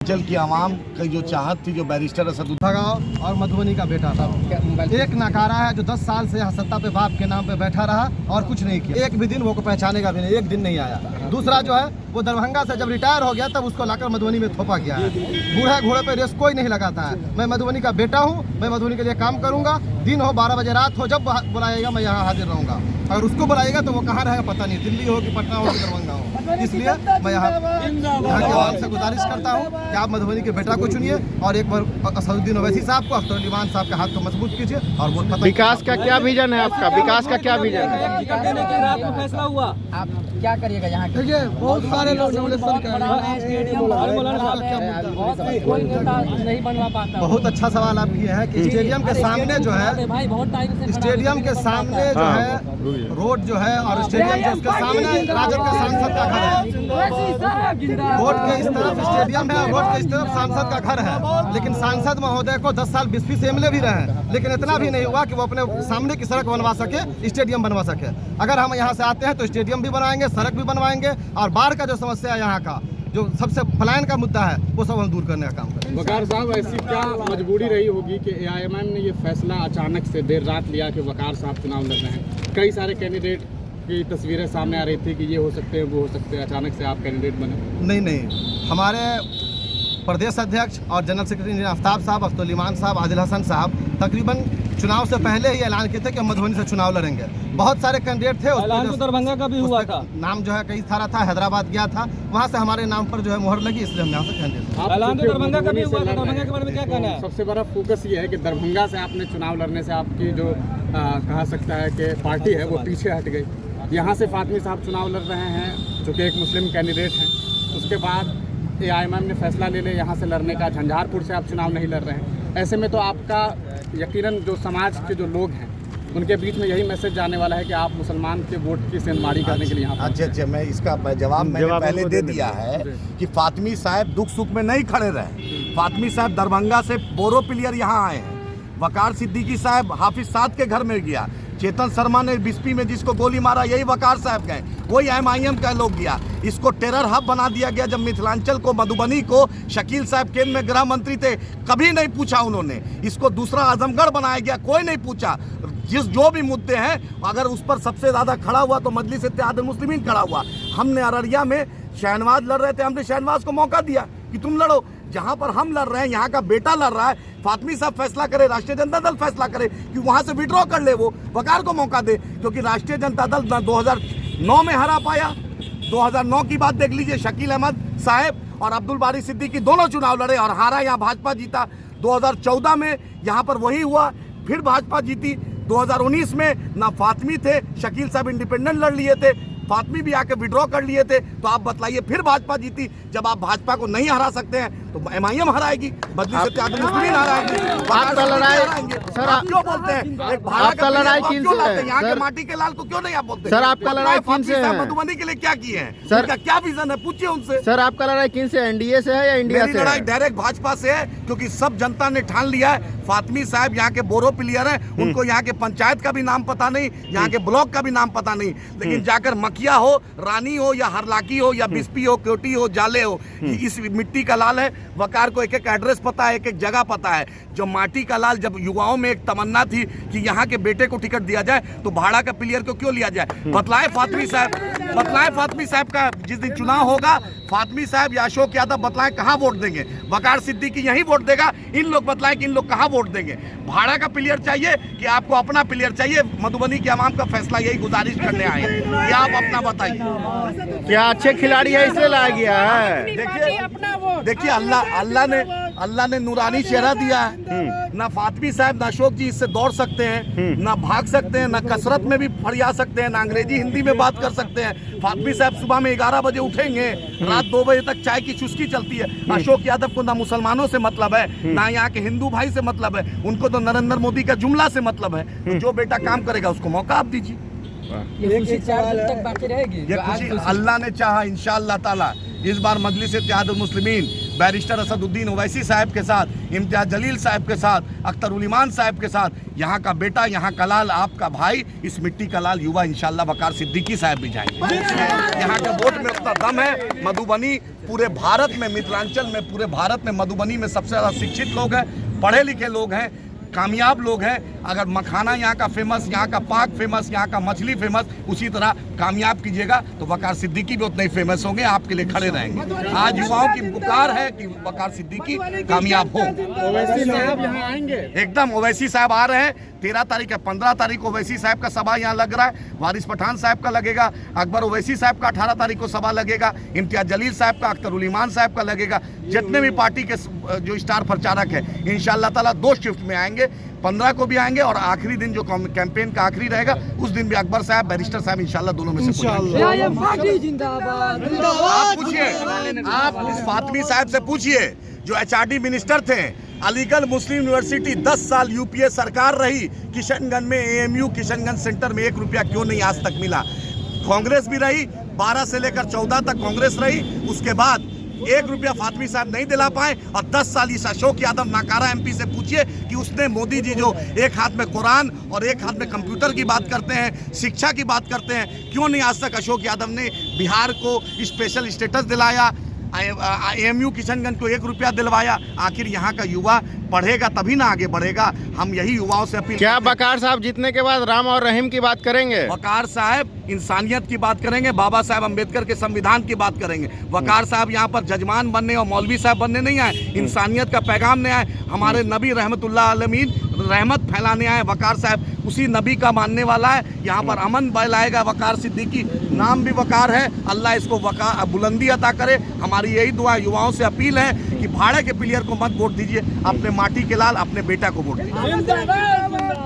हिमाचल की आवाम की जो चाहत थी, जो बैरिस्टर असदुद्दीन गाँव और मधुबनी का बेटा था। एक नकारा है जो 10 साल से यहाँ सत्ता पे बाप के नाम पे बैठा रहा और कुछ नहीं किया। एक भी दिन वो को पहचानेगा भी नहीं, एक दिन नहीं आया। दूसरा जो है वो दरभंगा से जब रिटायर हो गया तब उसको लाकर मधुबनी में थोपा गया है। बूढ़ा घोड़े पे रेस कोई नहीं लगाता है। मैं मधुबनी का बेटा हूँ, मैं मधुबनी के लिए काम करूँगा। दिन हो 12 बजे, रात हो, जब बुलाएगा मैं यहाँ हाजिर रहूँगा। अगर उसको बुलाएगा तो वो कहाँ रहेगा पता नहीं, दिल्ली हो कि पटना हो कि दरभंगा हो। इसलिए मैं यहाँ के आवाम से गुजारिश करता हूँ कि आप मधुबनी के बेटा को चुनिए और एक बार असदुद्दीन ओवैसी साहब को, अख्तर उल ईमान साहब के हाथ को मजबूत कीजिए। और वो विकास का क्या विजन है आपका? विकास का क्या विजन है? रात में फैसला हुआ, आप क्या करिएगा यहाँ? देखिए बहुत सारे लोग नहीं बनवा पाता। बहुत अच्छा सवाल आप किए हैं कि स्टेडियम के सामने जो है, भाई बहुत टाइम से स्टेडियम के सामने जो है रोड जो है और स्टेडियम जो उसके सामने राजद का सांसद का घर है। रोड के इस तरफ स्टेडियम है और रोड के इस तरफ सांसद का घर है। लेकिन सांसद महोदय को 10 साल 20 एमएलए भी रहे हैं, लेकिन इतना भी नहीं हुआ कि वो अपने सामने की सड़क बनवा सके, स्टेडियम बनवा सके। अगर हम यहाँ से आते हैं तो स्टेडियम भी बनाएंगे, सड़क भी बनवाएंगे और बाढ़ का जो समस्या है यहाँ का, जो सबसे पलायन का मुद्दा है, वो सब हम दूर करने का काम करेंगे। वकार साहब, ऐसी क्या मजबूरी रही होगी कि एआईएमआईएम ने ये फैसला अचानक से देर रात लिया कि वकार साहब चुनाव लड़ रहे हैं? कई सारे कैंडिडेट की तस्वीरें सामने आ रही थी कि ये हो सकते हैं, वो हो सकते हैं, अचानक से आप कैंडिडेट बने। नहीं, हमारे प्रदेश अध्यक्ष और जनरल सेक्रेटरी आफ्ताब साहब, अख्तर उल ईमान साहब, आदिल हसन साहब तकरीबन चुनाव से पहले ही ऐलान किए थे कि हम मधुबनी से चुनाव लड़ेंगे। बहुत सारे कैंडिडेट थे, तो दरभंगा का भी हुआ था, नाम जो है कई सारा था, हैदराबाद गया था, वहाँ से हमारे नाम पर जो है मुहर लगी, इसलिए हम यहाँ से कैंडिडेट। ऐलान तो दरभंगा का भी हुआ था, दरभंगा के बारे में क्या कहना है? सबसे बड़ा फोकस ये है कि दरभंगा से आपने चुनाव लड़ने से आपकी जो कहा सकता है कि पार्टी है वो पीछे हट गई। यहाँ से फातमी साहब चुनाव लड़ रहे हैं जो कि एक मुस्लिम कैंडिडेट हैं। उसके बाद एआईएमआईएम ने फैसला ले लिया यहाँ से लड़ने का, झंझारपुर से आप चुनाव नहीं लड़ रहे हैं। ऐसे में तो आपका यकीनन जो समाज के जो लोग हैं उनके बीच में यही मैसेज जाने वाला है कि आप मुसलमान के वोट की सेंधमारी करने के लिए यहाँ। अच्छा, मैं इसका जवाब मैंने पहले दे दिया है कि फातमी साहब दुख सुख में नहीं खड़े रहे। फातमी साहब दरभंगा से बोरो प्लेयर यहाँ आए हैं। वकार सिद्दीकी साहब हाफिज साद के घर में गया। चेतन शर्मा ने बिस्पी में जिसको गोली मारा, यही वकार साहब गए, वही एमआईएम का लोग गया। इसको टेरर हब बना दिया गया। जब मिथिलांचल को, मधुबनी को शकील साहब केंद्र में गृह मंत्री थे, कभी नहीं पूछा उन्होंने। इसको दूसरा आजमगढ़ बनाया गया, कोई नहीं पूछा। जो भी मुद्दे हैं, अगर उस पर सबसे ज़्यादा खड़ा हुआ तो मजलिस इत्तेहादुल मुस्लिमीन खड़ा हुआ। हमने अररिया में शहनवाज लड़ रहे थे, हमने शहनवाज को मौका दिया कि तुम लड़ो। जहां पर हम लड़ रहे हैं, यहाँ का बेटा लड़ रहा है, फातमी साहब फैसला करे, राष्ट्रीय जनता दल फैसला करे कि वहां से विड्रॉ कर ले, वो वकार को मौका दे। क्योंकि राष्ट्रीय जनता दल 2009 में हरा पाया। 2009 की बात देख लीजिए, शकील अहमद साहब और अब्दुल बारी सिद्दीकी दोनों चुनाव लड़े और हारा, यहाँ भाजपा जीता। 2014 में यहाँ पर वही हुआ, फिर भाजपा जीती। 2019 में ना फातमी थे, शकील साहब इंडिपेंडेंट लड़ लिए थे, फातमी भी आके विड्रॉ कर लिए थे। तो आप बतलाइए, फिर भाजपा जीती। जब आप भाजपा को नहीं हरा सकते हैं तो एमआईएम हराएगी, मजलिस इत्तेहादुल मुस्लिमीन हराएगी। आपका लड़ाई सर, आप क्यों बोलते हैं? एक आपका लड़ाई किन से है? यहाँ के माटी के लाल को क्यों नहीं आप बोलते? सर, आपका लड़ाई किन से है? मधुबनी के लिए क्या किए हैं? सर, उनका क्या विजन है, पूछिए उनसे। सर, आपका लड़ाई किन से? एनडीए से है या इंडिया से? मेरी लड़ाई डायरेक्ट भाजपा से है, क्योंकि सब जनता ने ठान लिया है। फातमी साहब यहाँ के बोरो प्लेयर हैं, उनको यहाँ के पंचायत का भी नाम पता नहीं, यहाँ के ब्लॉक का भी नाम पता नहीं। लेकिन जाकर मकिया हो, रानी हो या हरलाकी हो या बिस्पी हो, क्योटी हो, जाले हो, इस मिट्टी का लाल है। वकार को एक एक एड्रेस पता है, एक एक जगह पता है। जो माटी का लाल, जब युवाओं में एक तमन्ना थी कि यहाँ के बेटे को टिकट दिया जाए तो भाड़ा का प्लेयर को क्यों लिया जाए? बतलाए फातमी साहब, बतलाए फातमी साहब का जिस दिन चुनाव होगा, फातमी साहब या अशोक यादव बतलाएं कहाँ वोट देंगे? वकार सिद्दीकी यही वोट देगा। इन लोग बतलाएं कि इन लोग कहाँ वोट देंगे। भाड़ा का प्लेयर चाहिए कि आपको अपना प्लेयर चाहिए? मधुबनी के आवाम का फैसला, यही गुजारिश करने आए हैं। क्या आप अपना बताइए। क्या अच्छे खिलाड़ी है इसलिए लाया गया है? देखिए अल्लाह ने नूरानी चेहरा दिया है। ना फातमी साहब ना अशोक जी इससे दौड़ सकते हैं, ना भाग सकते हैं, ना कसरत में भी फरिया सकते हैं, ना अंग्रेजी हिंदी में बात कर सकते हैं। फातमी साहब सुबह में 11 बजे उठेंगे, रात 2 बजे तक चाय की चुस्की चलती है। अशोक यादव को ना मुसलमानों से मतलब है, ना यहाँ के हिंदू भाई से मतलब है, उनको तो नरेंद्र मोदी का जुमला से मतलब है। तो जो बेटा काम करेगा उसको मौका आप दीजिए। ये खुशी 4 दिन तक बाकी रहेगी। ये खुशी अल्लाह ने चाहा, इंशाअल्लाह ताला इस बार मजलिस इत्तेहादुल मुस्लिमीन बैरिस्टर असदुद्दीन ओवैसी साहब के साथ, इम्तियाज जलील साहब के साथ, अख्तर उल ईमान साहब के साथ, यहाँ का बेटा, यहाँ का लाल, आपका भाई, इस मिट्टी का लाल युवा इंशाल्लाह वकार सिद्दीकी साहब भी जाएंगे। यहाँ के वोट में उतना दम है। मधुबनी पूरे भारत में, मिथिलांचल में, पूरे भारत में मधुबनी में सबसे ज़्यादा शिक्षित लोग हैं, पढ़े लिखे लोग हैं, कामयाब लोग हैं। अगर मखाना यहाँ का फेमस, यहाँ का पाक फेमस, यहाँ का मछली फेमस, उसी तरह कामयाब कीजिएगा तो वकार सिद्दीकी भी उतने ही फेमस होंगे, आपके लिए खड़े रहेंगे। आज युवाओं की पुकार है कि वकार सिद्दीकी कामयाब हो। ओवैसी साहब यहाँ आएंगे, एकदम ओवैसी साहब आ रहे हैं। 13 तारीख है, 15 तारीख को ओवैसी साहब का सभा यहाँ लग रहा है, वारिस पठान साहब का लगेगा, अकबर ओवैसी साहब का 18 तारीख को सभा लगेगा, इम्तियाज जलील साहब का, अख्तर उल ईमान साहब का लगेगा। जितने भी पार्टी के जो स्टार प्रचारक है इंशाअल्लाह ताला 2 शिफ्ट में आएंगे, 15 को भी आएंगे और आखिरी दिन जो कैंपेन का आखिरी रहेगा उस दिन भी अकबर साहब, बैरिस्टर साहब इंशाल्लाह दोनों में से आप पूछिए, आप उस फातमी साहब से पूछिए जो HRD मिनिस्टर थे। अलीगढ़ मुस्लिम यूनिवर्सिटी 10 साल UPA सरकार रही, किशनगंज में AMU किशनगंज सेंटर में 1 रुपया क्यों नहीं आज तक मिला? कांग्रेस भी रही, 12 से लेकर 14 तक कांग्रेस रही, उसके बाद 1 रुपया फातमी साहब नहीं दिला पाए। और 10 साल इस अशोक यादव नाकारा MP से पूछिए कि उसने, मोदी जी जो एक हाथ में कुरान और एक हाथ में कंप्यूटर की बात करते हैं, शिक्षा की बात करते हैं, क्यों नहीं आज तक अशोक यादव ने बिहार को स्पेशल स्टेटस दिलाया, AMU किशनगंज को 1 रुपया दिलवाया? आखिर यहाँ का युवा पढ़ेगा तभी ना आगे बढ़ेगा। हम यही युवाओं से अपील। क्या वकार साहब जीतने के बाद राम और रहीम की बात करेंगे? वकार साहब इंसानियत की बात करेंगे, बाबा साहब अम्बेडकर के संविधान की बात करेंगे। वकार साहब यहाँ पर जजमान बनने और मौलवी साहब बनने नहीं आए, इंसानियत का पैगाम नहीं आए। हमारे नबी रहमतुल्लाह अलमीन रहमत फैलाने आए। वकार साहब उसी नबी का मानने वाला है। यहाँ पर अमन लाएगा वकार सिद्दीकी, नाम भी वकार है। अल्लाह इसको वकार बुलंदी अता करे। हमारी यही दुआ, युवाओं से अपील है कि भाड़े के प्लेयर को मत वोट दीजिए, अपने माटी के लाल, अपने बेटा को वोट दीजिए।